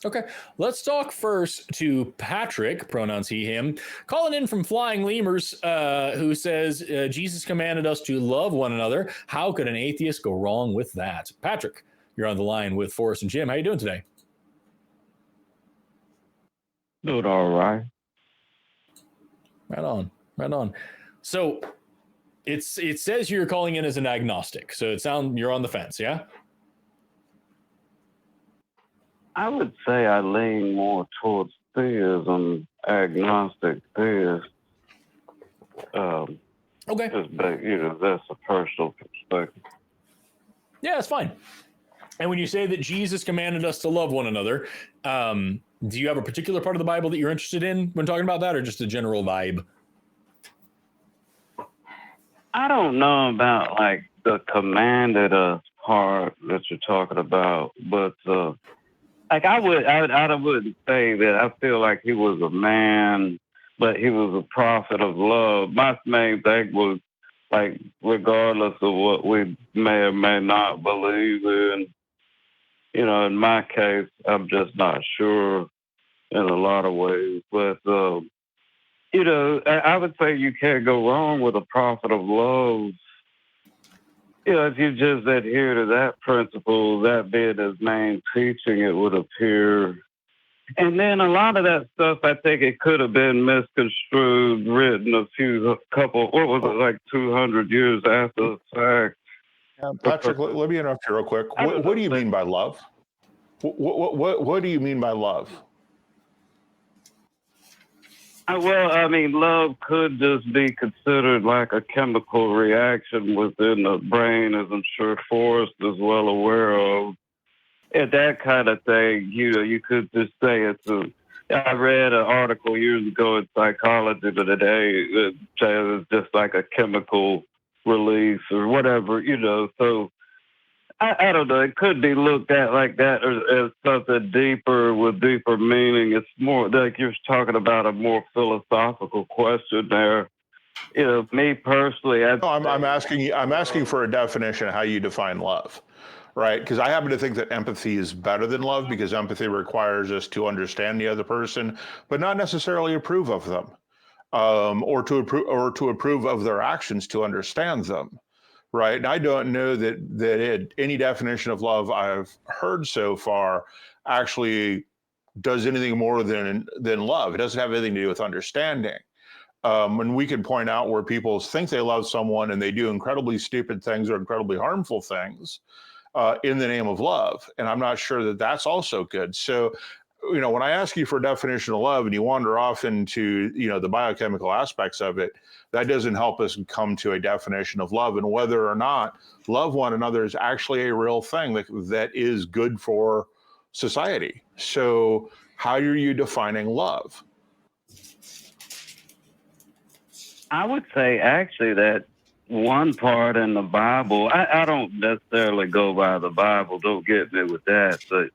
Okay, let's talk first to Patrick, pronouns he, him, calling in from Flying Lemurs, who says, Jesus commanded us to love one another. How could an atheist go wrong with that? Patrick, you're on the line with Forrest and Jim. How you doing today? Doing all right. Right on, right on. So it says you're calling in as an agnostic. So it sounds you're on the fence, yeah? I would say I lean more towards theism, agnostic theist. Okay. But, that's a personal perspective. Yeah, it's fine. And when you say that Jesus commanded us to love one another, do you have a particular part of the Bible that you're interested in when talking about that, or just a general vibe? I don't know about like the commanded part that you're talking about, but like I wouldn't say that I feel like he was a man, but he was a prophet of love. My main thing was like, regardless of what we may or may not believe in, in my case, I'm just not sure in a lot of ways. But I would say you can't go wrong with a prophet of love. If you just adhere to that principle, that being his main teaching, it would appear. And then a lot of that stuff, I think it could have been misconstrued, written what was it, like 200 years after the fact. Patrick, let me interrupt you real quick. What do you mean by love? What do you mean by love? Well, I mean, love could just be considered like a chemical reaction within the brain, as I'm sure Forrest is well aware of. And that kind of thing, you could just say I read an article years ago in Psychology today that says it's just like a chemical release or whatever, so I don't know. It could be looked at like that as something deeper with deeper meaning. It's more like you're talking about a more philosophical question there. Me personally, I'm asking for a definition of how you define love, right? Because I happen to think that empathy is better than love, because empathy requires us to understand the other person, but not necessarily approve of them, or to approve of their actions to understand them. Right. And I don't know that any definition of love I've heard so far actually does anything more than love. It doesn't have anything to do with understanding. And we can point out where people think they love someone and they do incredibly stupid things or incredibly harmful things in the name of love. And I'm not sure that that's also good. So, when I ask you for a definition of love and you wander off into, the biochemical aspects of it, that doesn't help us come to a definition of love and whether or not love one another is actually a real thing that is good for society. So how are you defining love? I would say actually that one part in the Bible, I don't necessarily go by the Bible, don't get me with that, but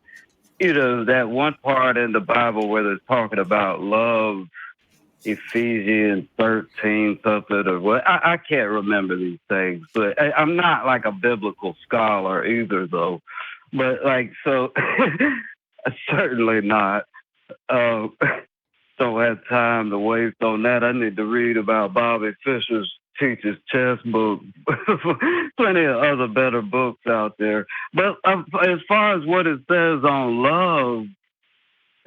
that one part in the Bible where they're talking about love, Ephesians 13 something or what, I can't remember these things, but I'm not like a biblical scholar either though. But like, so certainly not. Don't have time to waste on that. I need to read about Bobby Fischer's Teacher's Chess book. Plenty of other better books out there. But as far as what it says on love,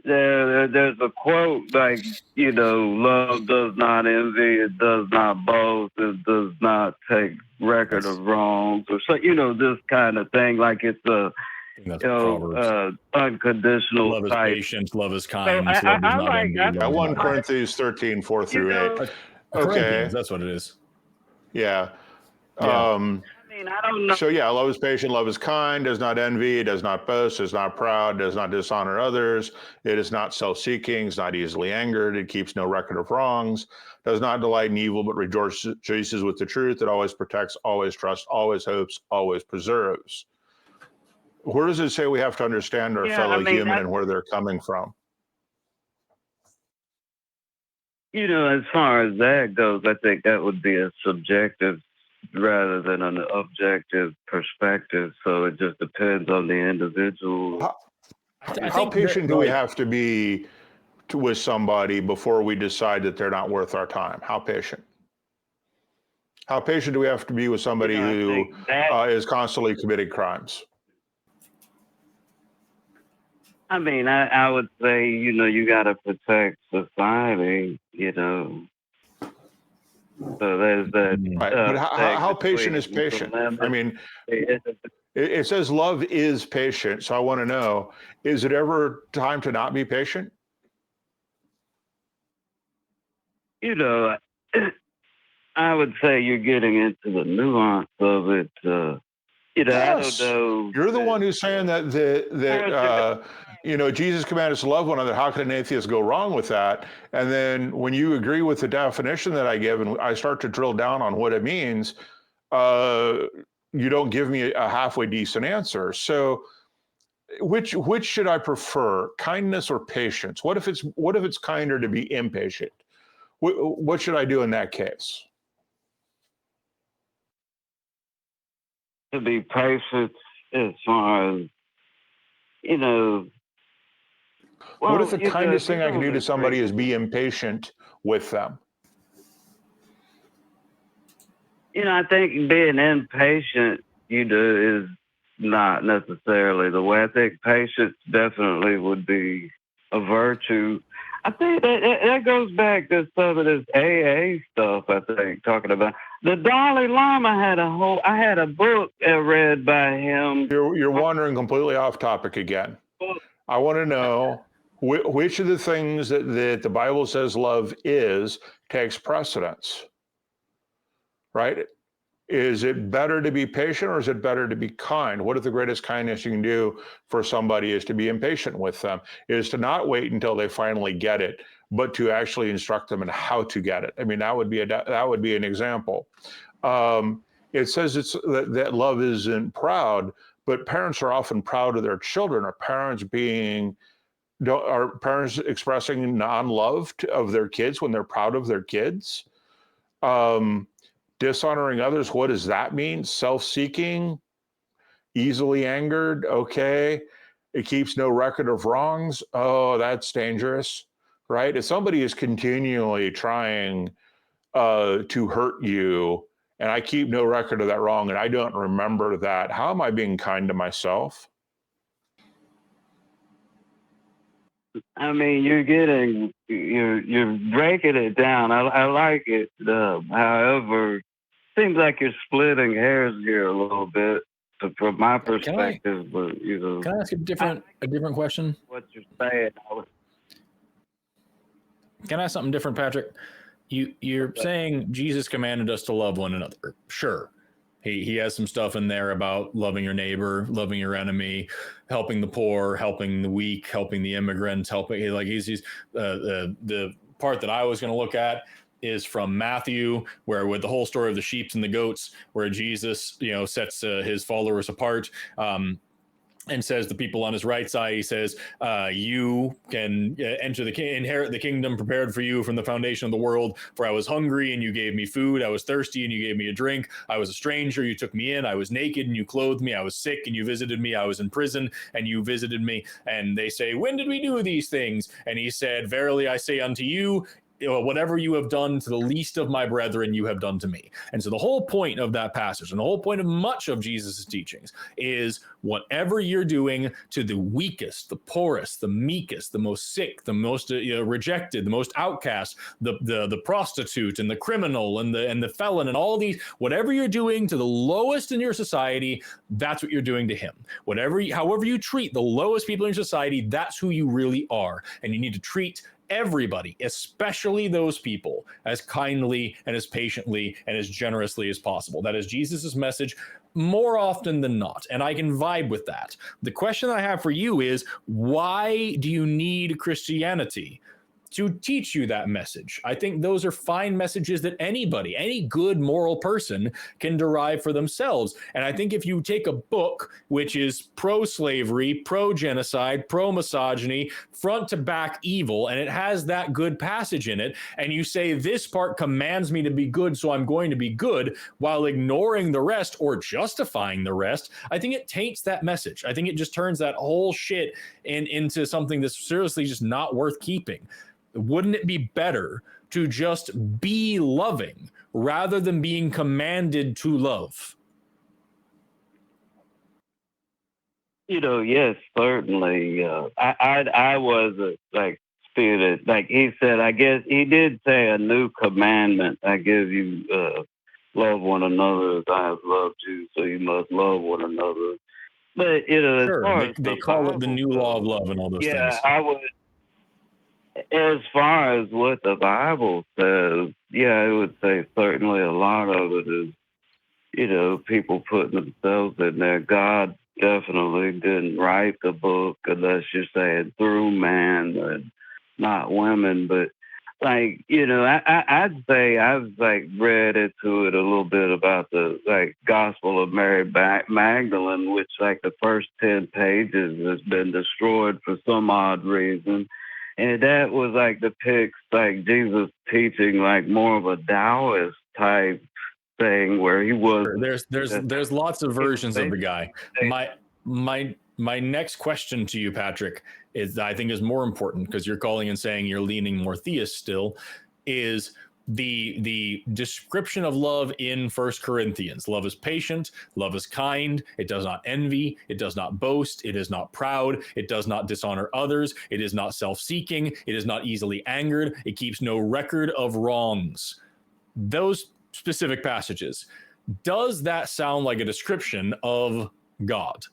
there's a quote like, love does not envy, it does not boast, it does not take record of wrongs, or so, this kind of thing. Like it's a unconditional love is type. patient, love is kind, So love does not envy. 1 Corinthians 13, 4 through 8. Okay, that's what it is. Yeah. I don't know. So yeah, love is patient, love is kind, does not envy, does not boast, is not proud, does not dishonor others, it is not self-seeking, is not easily angered, it keeps no record of wrongs, does not delight in evil, but rejoices with the truth, it always protects, always trusts, always hopes, always preserves. Where does it say we have to understand our fellow human and where they're coming from? As far as that goes, I think that would be a subjective rather than an objective perspective. So it just depends on the individual. How patient do we have to be with somebody before we decide that they're not worth our time? How patient? How patient do we have to be with somebody who is constantly committing crimes? I mean, I would say, you got to protect society, So there's that. Right. But how patient is patient? I mean, it says love is patient. So I want to know, is it ever time to not be patient? I would say you're getting into the nuance of it. Yes. I don't know. You're the one who's saying that Jesus commanded us to love one another. How can an atheist go wrong with that? And then when you agree with the definition that I give, and I start to drill down on what it means, you don't give me a halfway decent answer. So, which should I prefer, kindness or patience? What if it's kinder to be impatient? What should I do in that case? To be patient as far as, what if the kindest thing I can do to somebody is be impatient with them? I think being impatient, is not necessarily the way. I think patience definitely would be a virtue. I think that goes back to some of this AA stuff, I think, talking about. The Dalai Lama I had a book read by him. You're wandering completely off topic again. I want to know which of the things that the Bible says love takes precedence, right? Is it better to be patient or is it better to be kind? What if the greatest kindness you can do for somebody is to be impatient with them, is to not wait until they finally get it, but to actually instruct them in how to get it? I mean, that would be an example. It says that love isn't proud, but parents are often proud of their children. Are parents expressing non-love of their kids when they're proud of their kids? Dishonoring others, what does that mean? Self-seeking, easily angered, okay. It keeps no record of wrongs. Oh, that's dangerous, right? If somebody is continually trying to hurt you and I keep no record of that wrong and I don't remember that, how am I being kind to myself? I mean, you're breaking it down. I like it. However, seems like you're splitting hairs here a little bit from my perspective. Can I ask a different question? What you're saying. Can I ask something different, Patrick? You're saying Jesus commanded us to love one another. Sure. He has some stuff in there about loving your neighbor, loving your enemy, helping the poor, helping the weak, helping the immigrants, the part that I was going to look at is from Matthew, where with the whole story of the sheep and the goats, where Jesus, sets his followers apart. And says the people on his right side, he says, you can inherit the kingdom prepared for you from the foundation of the world. For I was hungry and you gave me food. I was thirsty and you gave me a drink. I was a stranger, you took me in. I was naked and you clothed me. I was sick and you visited me. I was in prison and you visited me. And they say, when did we do these things? And he said, verily I say unto you, whatever you have done to the least of my brethren, you have done to me. And so the whole point of that passage and the whole point of much of Jesus' teachings is whatever you're doing to the weakest, the poorest, the meekest, the most sick, the most rejected, the most outcast, the prostitute and the criminal and the felon and all these, whatever you're doing to the lowest in your society, that's what you're doing to him. However you treat the lowest people in your society, that's who you really are. And you need to treat everybody, especially those people, as kindly and as patiently and as generously as possible. That is Jesus's message more often than not, and I can vibe with that. The question I have for you is, why do you need Christianity? to teach you that message. I think those are fine messages that anybody, any good moral person can derive for themselves. And I think if you take a book which is pro-slavery, pro-genocide, pro-misogyny, front to back evil, and it has that good passage in it, and you say this part commands me to be good, so I'm going to be good, while ignoring the rest or justifying the rest, I think it taints that message. I think it just turns that whole shit into something that's seriously just not worth keeping. Wouldn't it be better to just be loving rather than being commanded to love? Yes, certainly. I was like spirit, like he said. I guess he did say a new commandment. I give you love one another as I have loved you, so you must love one another. But sure, as far as they call it the new law of love and all those things. I would. As far as what the Bible says, I would say certainly a lot of it is, people putting themselves in there. God definitely didn't write the book unless you're saying through man and not women. But I'd say I've read into it a little bit about the Gospel of Mary Magdalene, which the first 10 pages has been destroyed for some odd reason. And that was depicts Jesus teaching more of a Taoist type thing where he was. There's lots of versions of the guy. My next question to you, Patrick, is I think is more important because you're calling and saying you're leaning more theist still, is the description of love in 1 Corinthians. Love is patient, love is kind, it does not envy, it does not boast, it is not proud, it does not dishonor others, it is not self-seeking, it is not easily angered, it keeps no record of wrongs. Those specific passages, does that sound like a description of God?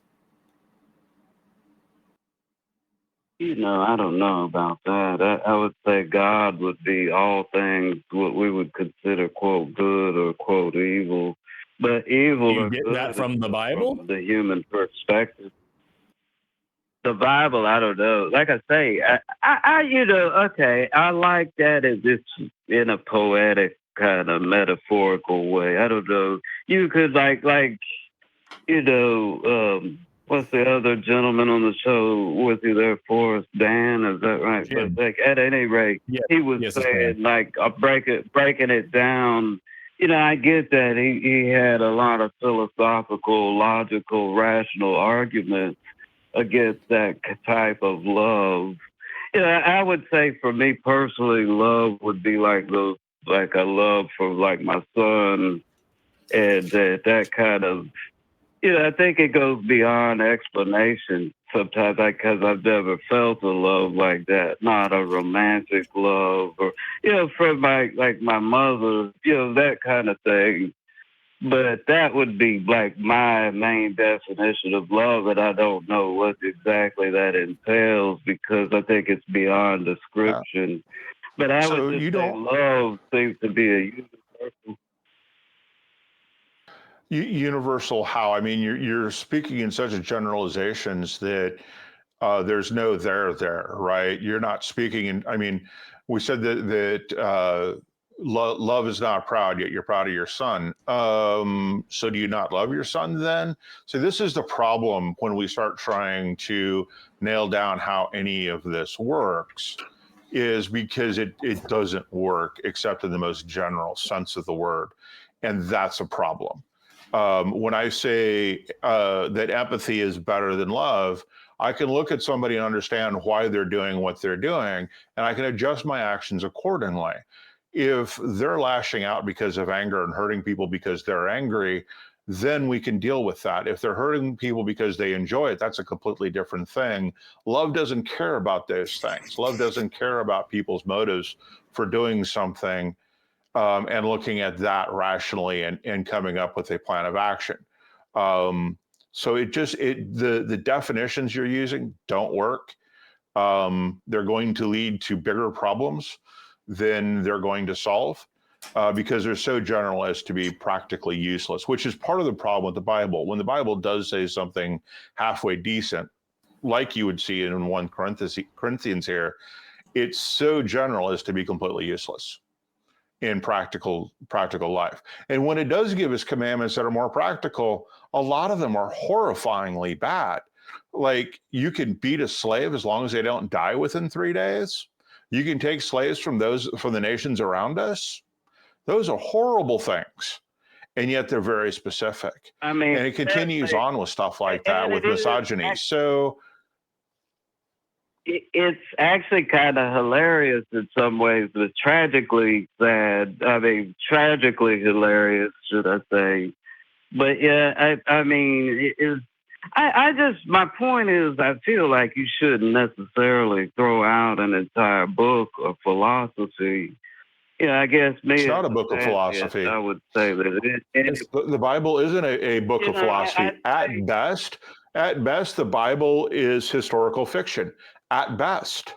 I don't know about that. I would say God would be all things what we would consider, quote, good or, quote, evil. But evil you get that from the Bible? From the human perspective. The Bible, I don't know. Like I say, I like that as it's in a poetic kind of metaphorical way. I don't know. You could what's the other gentleman on the show with you there, Forrest Dan? Is that right? Jim. But at any rate, he was saying breaking it down. I get that he had a lot of philosophical, logical, rational arguments against that type of love. I would say for me personally, love would be like a love for my son, and that kind of. I think it goes beyond explanation sometimes because I've never felt a love like that, not a romantic love or, from my mother, that kind of thing. But that would be my main definition of love, and I don't know what exactly that entails because I think it's beyond description. Yeah. But I would just say love seems to be a universal. Universal how? I mean, you're speaking in such generalizations that there's no there, right? You're not speaking in, I mean, we said that love is not proud, yet you're proud of your son. So do you not love your son then? So this is the problem when we start trying to nail down how any of this works, is because it doesn't work except in the most general sense of the word. And that's a problem. When I say that empathy is better than love, I can look at somebody and understand why they're doing what they're doing, and I can adjust my actions accordingly. If they're lashing out because of anger and hurting people because they're angry, then we can deal with that. If they're hurting people because they enjoy it, that's a completely different thing. Love doesn't care about those things. Love doesn't care about people's motives for doing something. And looking at that rationally and coming up with a plan of action. So the definitions you're using don't work. They're going to lead to bigger problems than they're going to solve because they're so general as to be practically useless, which is part of the problem with the Bible. When the Bible does say something halfway decent, like you would see in 1 Corinthians here, it's so general as to be completely useless in practical life. And when it does give us commandments that are more practical, a lot of them are horrifyingly bad. Like, you can beat a slave as long as they don't die within 3 days. You can take slaves from the nations around us. Those are horrible things. And yet they're very specific. I mean, and it continues on with stuff like that, with misogyny. So it's actually kind of hilarious in some ways, but tragically sad. I mean, tragically hilarious, should I say. But yeah, I mean, I just, my point is, I feel like you shouldn't necessarily throw out an entire book of philosophy. Yeah, I guess maybe it's not a book of philosophy. I would say that the Bible isn't a book of philosophy. At best, the Bible is historical fiction. At best,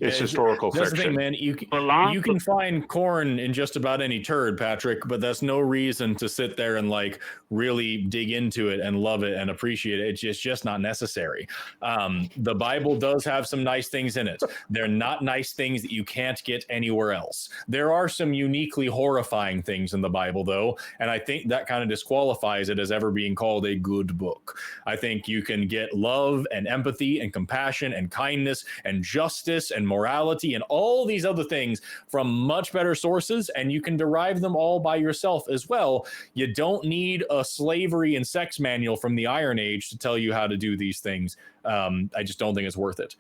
it's historical that's fiction. The thing, man. You can find corn in just about any turd, Patrick, but that's no reason to sit there and like really dig into it and love it and appreciate it. It's just not necessary. The Bible does have some nice things in it. They're not nice things that you can't get anywhere else. There are some uniquely horrifying things in the Bible, though, and I think that kind of disqualifies it as ever being called a good book. I think you can get love and empathy and compassion and kindness and justice and morality and all these other things from much better sources, and you can derive them all by yourself as well. You don't need a slavery and sex manual from the Iron Age to tell you how to do these things. I just don't think it's worth it.